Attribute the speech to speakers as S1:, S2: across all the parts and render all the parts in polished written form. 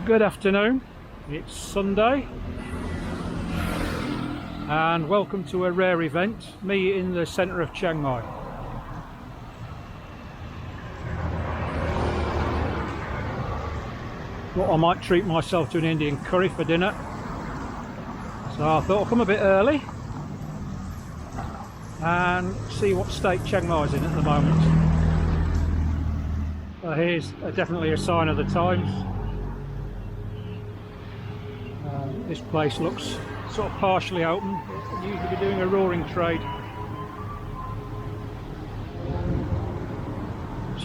S1: Good afternoon, it's Sunday and welcome to a rare event, me in the centre of Chiang Mai. Well, I might treat myself to an Indian curry for dinner, so I thought I'll come a bit early and see what state Chiang Mai is in at the moment. So here's definitely a sign of the times. This place looks sort of partially open. They usually be doing a roaring trade.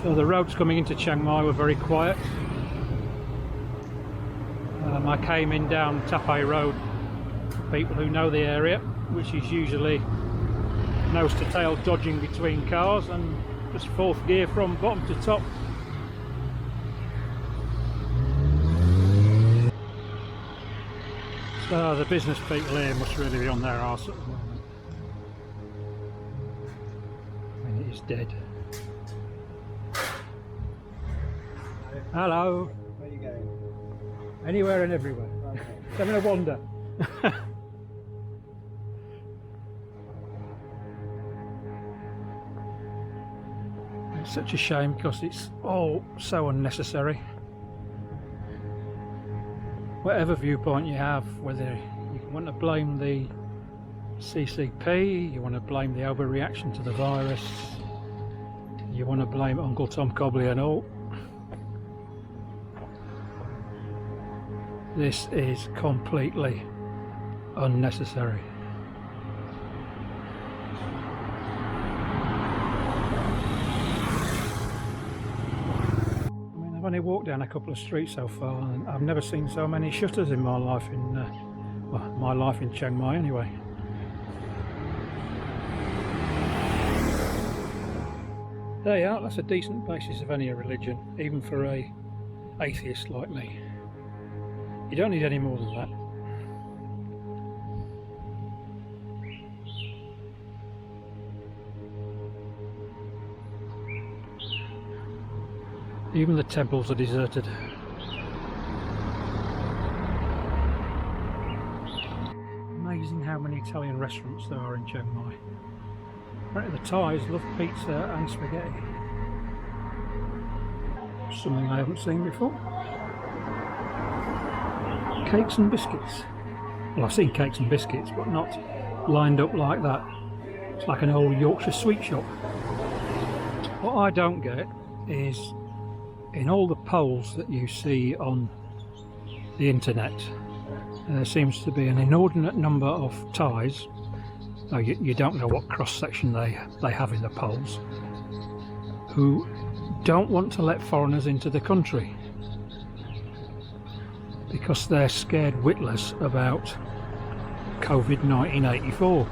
S1: So the roads coming into Chiang Mai were very quiet. I came in down Tapai Road for people who know the area, which is usually nose to tail dodging between cars and just fourth gear from bottom to top. So the business people here must really be on their arse at the moment. I mean, it is dead. Hello.
S2: Where are you going?
S1: Anywhere and everywhere.
S2: Okay.
S1: Having a wander. It's such a shame because it's all so unnecessary. Whatever viewpoint you have, whether you want to blame the CCP, you want to blame the overreaction to the virus, you want to blame Uncle Tom Cobley and all, this is completely unnecessary. I've only walked down a couple of streets so far and I've never seen so many shutters in my life in my life in Chiang Mai anyway. There you are, that's a decent basis of any religion, even for a atheist like me. You don't need any more than that. Even the temples are deserted. Amazing how many Italian restaurants there are in Chiang Mai. Apparently the Thais love pizza and spaghetti. Something I haven't seen before. Cakes and biscuits. Well, I've seen cakes and biscuits, but not lined up like that. It's like an old Yorkshire sweet shop. What I don't get is, in all the polls that you see on the internet, there seems to be an inordinate number of Thais. Now you don't know what cross-section they have in the polls, who don't want to let foreigners into the country because they're scared witless about COVID-1984.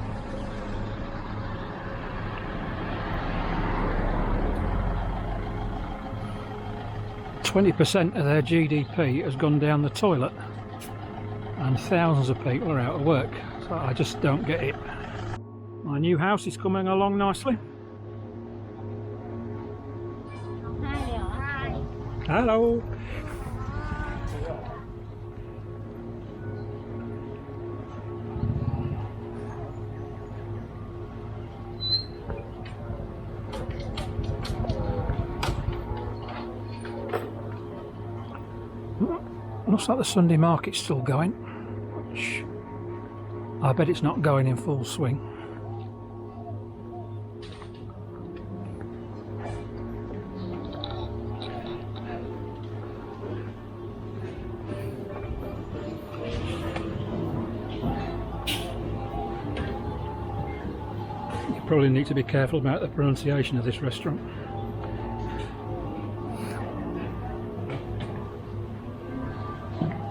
S1: %20 of their GDP has gone down the toilet and thousands of people are out of work, so I just don't get it. My new house is coming along nicely.
S3: Hi.
S1: Hello. Looks like the Sunday market's still going, which I bet it's not going in full swing. You probably need to be careful about the pronunciation of this restaurant.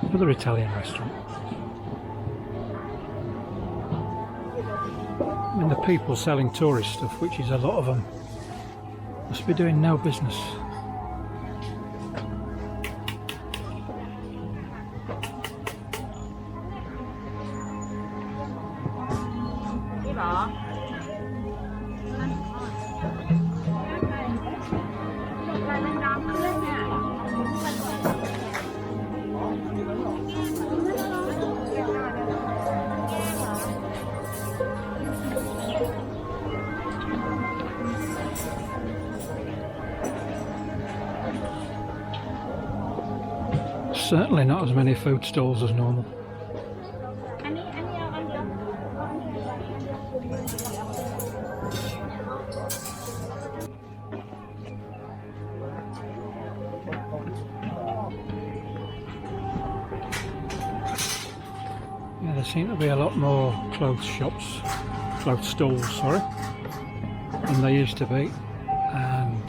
S1: Another Italian restaurant. I mean, the people selling tourist stuff, which is a lot of them, must be doing no business. Certainly not as many food stalls as normal. Yeah, there seem to be a lot more clothes stalls, sorry, than there used to be, and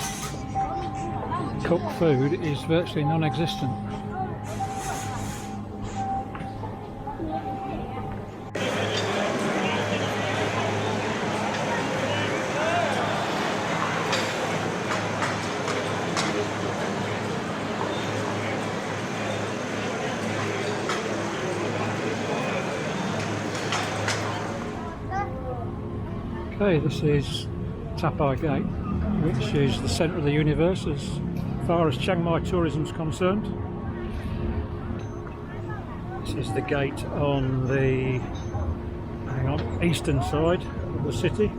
S1: cooked food is virtually non-existent. Okay, this is Tapai Gate, which is the centre of the universe as far as Chiang Mai tourism is concerned. This is the gate on the eastern side of the city,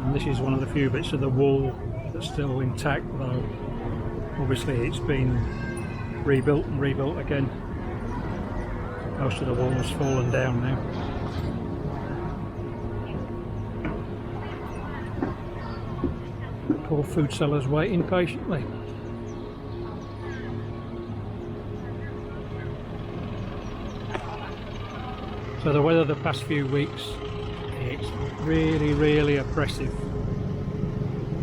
S1: and this is one of the few bits of the wall that's still intact, though obviously it's been rebuilt and rebuilt again. Most of the wall has fallen down now. Poor food sellers waiting patiently. So the weather the past few weeks, it's really oppressive.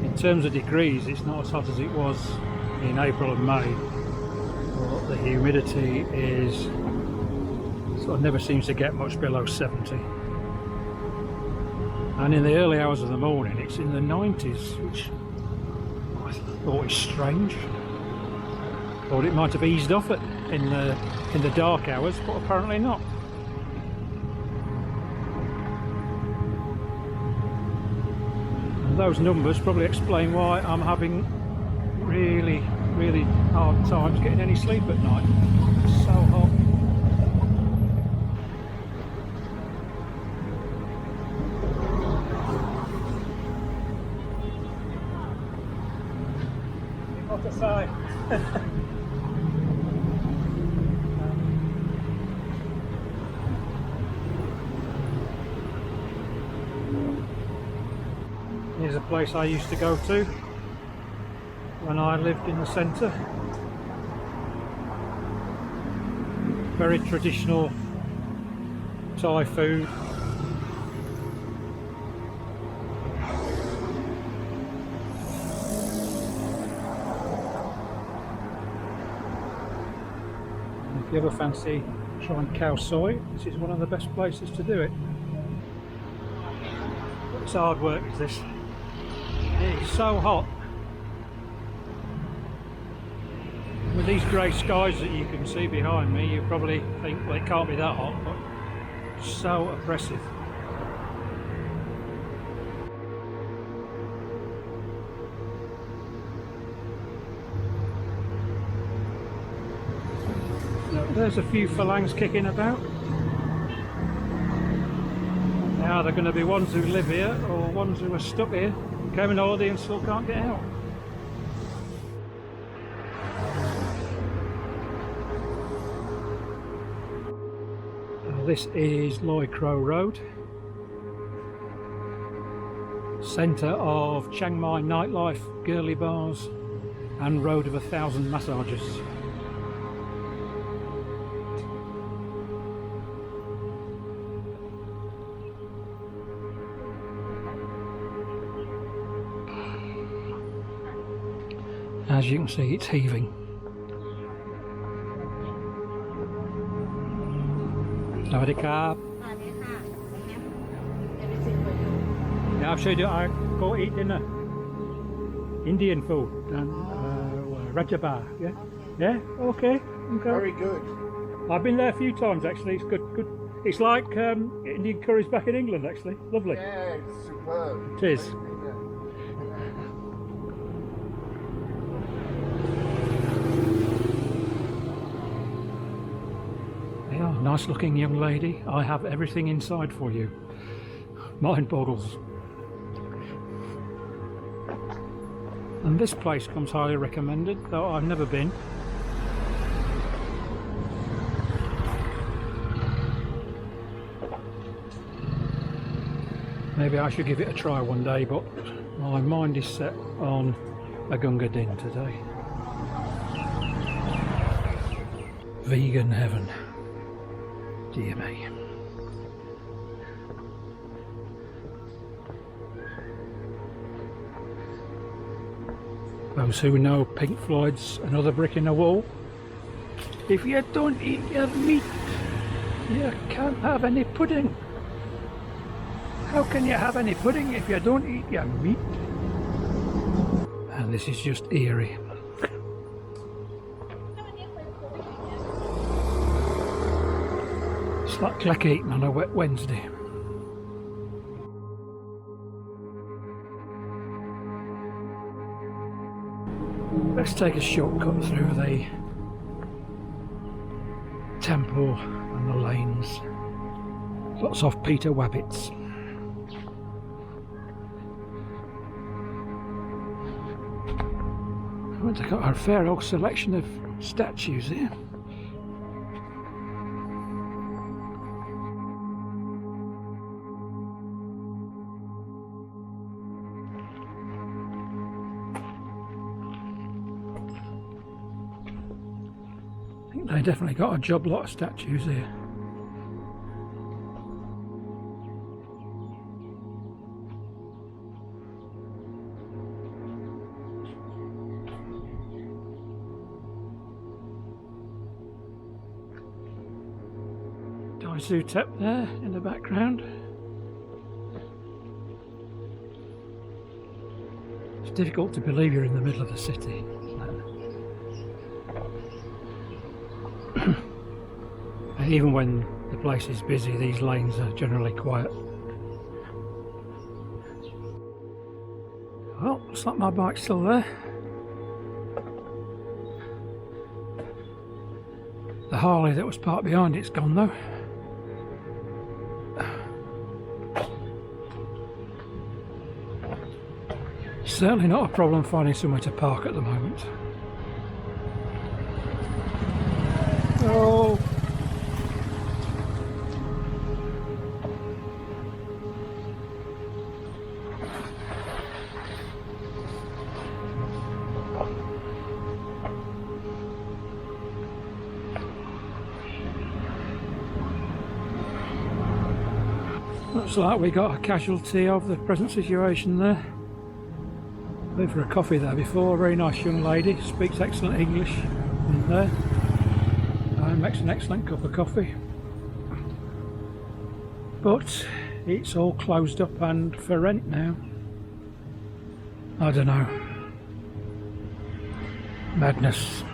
S1: In terms of degrees, it's not as hot as it was in April and May, but the humidity is sort of never seems to get much below 70. And in the early hours of the morning it's in the 90s, which I thought is strange. Thought it might have eased off in the dark hours, but apparently not. And those numbers probably explain why I'm having really hard times getting any sleep at night. It's so hot. What to say? Here's a place I used to go to when I lived in the centre. Very traditional Thai food. If you ever fancy trying cow soy, this is one of the best places to do it. It's hard work, is this? It is so hot. With these grey skies that you can see behind me, you probably think, well, it can't be that hot, but it's so oppressive. There's a few phalangs kicking about. Now they're going to be ones who live here or ones who are stuck here, came on holiday and still can't get out. This is Loi Kro Road, centre of Chiang Mai nightlife, girly bars and road of 1,000 massages. As you can see, it's heaving. Sawadee krap. Yeah, I'll show you. I go eat dinner. Indian food and Rajaba. Yeah, yeah. Okay.
S2: Very good.
S1: I've been there a few times actually. It's good. Good. It's like Indian curries back in England actually. Lovely.
S2: Yeah, it's superb.
S1: It is. Yeah, nice looking young lady. I have everything inside for you. Mind boggles. And this place comes highly recommended, though I've never been. Maybe I should give it a try one day, but my mind is set on a Gunga Din today. Vegan heaven. Dear me. Those who know Pink Floyd's Another Brick in the Wall. If you don't eat your meat, you can't have any pudding. How can you have any pudding if you don't eat your meat? And this is just eerie. It's like clack eating on a wet Wednesday. Let's take a shortcut through the temple and the lanes. Lots of Peter Wabbits. They've got a fair old selection of statues here. I think they definitely got a job lot of statues here. Zutep there in the background. It's difficult to believe you're in the middle of the city, isn't it? Even when the place is busy, these lanes are generally quiet. Well, looks like my bike's still there. The Harley that was parked behind it's gone though. Certainly not a problem finding somewhere to park at the moment. Oh! Looks like we got a casualty of the present situation there. Went for a coffee there before, a very nice young lady, speaks excellent English in there, and makes an excellent cup of coffee. But it's all closed up and for rent now. I don't know. Madness.